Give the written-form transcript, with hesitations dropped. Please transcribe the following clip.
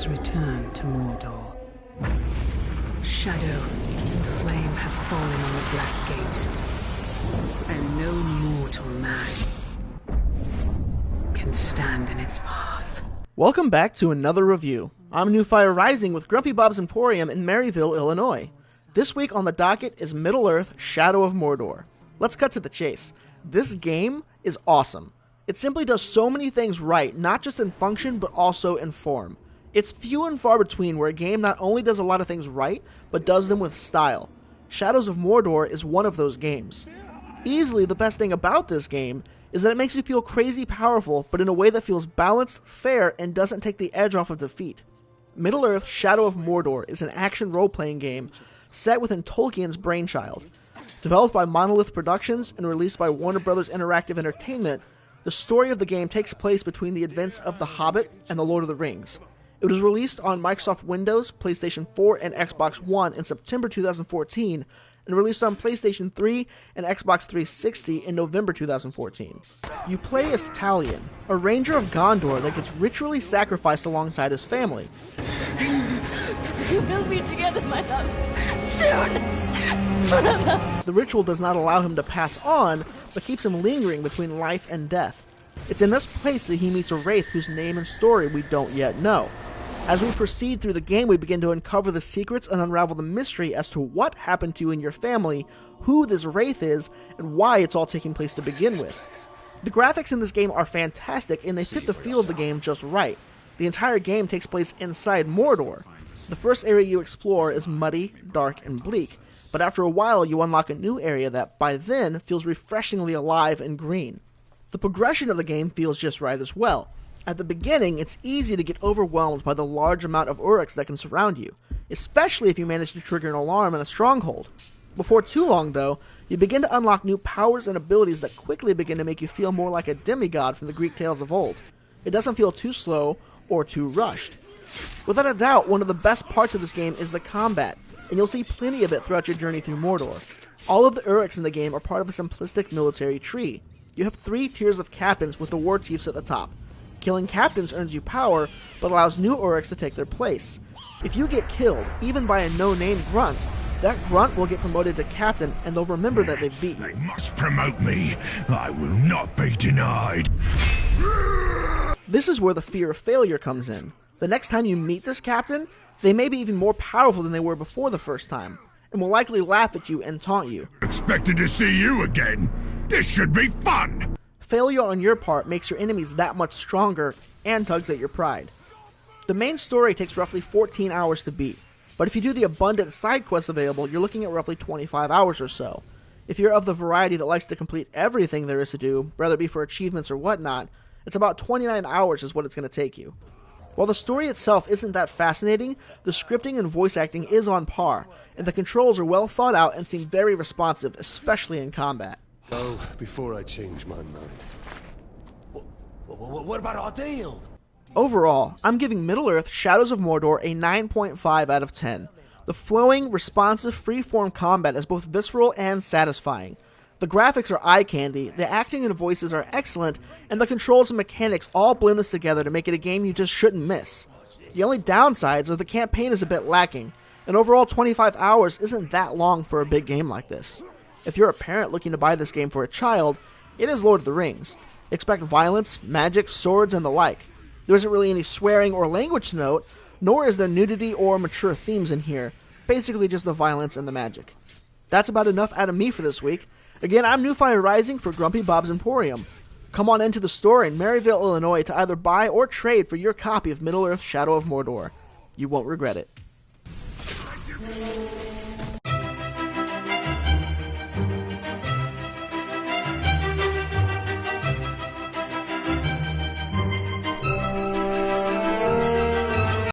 has returned to Mordor. Shadow and flame have fallen on the Black Gate, and no mortal man can stand in its path. Welcome back to another review. I'm Newfire Rising with Grumpy Bob's Emporium in Maryville, Illinois. This week on the docket is Middle-earth: Shadow of Mordor. Let's cut to the chase. This game is awesome. It simply does so many things right, not just in function, but also in form. It's few and far between where a game not only does a lot of things right, but does them with style. Shadows of Mordor is one of those games. Easily the best thing about this game is that it makes you feel crazy powerful, but in a way that feels balanced, fair, and doesn't take the edge off of defeat. Middle-earth: Shadow of Mordor is an action role-playing game set within Tolkien's brainchild. Developed by Monolith Productions and released by Warner Bros. Interactive Entertainment, the story of the game takes place between the events of The Hobbit and The Lord of the Rings. It was released on Microsoft Windows, PlayStation 4, and Xbox One in September 2014, and released on PlayStation 3 and Xbox 360 in November 2014. You play as Talion, a ranger of Gondor that gets ritually sacrificed alongside his family. We'll be together, my love. Soon. Forever. The ritual does not allow him to pass on, but keeps him lingering between life and death. It's in this place that he meets a wraith whose name and story we don't yet know. As we proceed through the game, we begin to uncover the secrets and unravel the mystery as to what happened to you and your family, who this wraith is, and why it's all taking place to begin with. The graphics in this game are fantastic, and they fit the feel of the game just right. The entire game takes place inside Mordor. The first area you explore is muddy, dark, and bleak, but after a while you unlock a new area that, by then, feels refreshingly alive and green. The progression of the game feels just right as well. At the beginning, it's easy to get overwhelmed by the large amount of Uruks that can surround you, especially if you manage to trigger an alarm in a stronghold. Before too long, though, you begin to unlock new powers and abilities that quickly begin to make you feel more like a demigod from the Greek tales of old. It doesn't feel too slow or too rushed. Without a doubt, one of the best parts of this game is the combat, and you'll see plenty of it throughout your journey through Mordor. All of the Uruks in the game are part of a simplistic military tree. You have 3 tiers of captains with the war chiefs at the top. Killing captains earns you power, but allows new Uruks to take their place. If you get killed, even by a no-name grunt, that grunt will get promoted to captain, and they'll remember that they've beaten you. They must promote me. I will not be denied. This is where the fear of failure comes in. The next time you meet this captain, they may be even more powerful than they were before the first time, and will likely laugh at you and taunt you. Expected to see you again. This should be fun. Failure on your part makes your enemies that much stronger and tugs at your pride. The main story takes roughly 14 hours to beat, but if you do the abundant side quests available, you're looking at roughly 25 hours or so. If you're of the variety that likes to complete everything there is to do, whether it be for achievements or whatnot, it's about 29 hours is what it's going to take you. While the story itself isn't that fascinating, the scripting and voice acting is on par, and the controls are well thought out and seem very responsive, especially in combat. Oh, before I change my mind. What about our deal? Overall, I'm giving Middle-earth: Shadows of Mordor a 9.5 out of 10. The flowing, responsive, free-form combat is both visceral and satisfying. The graphics are eye candy, the acting and voices are excellent, and the controls and mechanics all blend this together to make it a game you just shouldn't miss. The only downsides are the campaign is a bit lacking, and overall 25 hours isn't that long for a big game like this. If you're a parent looking to buy this game for a child, it is Lord of the Rings. Expect violence, magic, swords, and the like. There isn't really any swearing or language to note, nor is there nudity or mature themes in here, basically just the violence and the magic. That's about enough out of me for this week. Again, I'm Newfire Rising for Grumpy Bob's Emporium. Come on into the store in Maryville, Illinois to either buy or trade for your copy of Middle-earth: Shadow of Mordor. You won't regret it.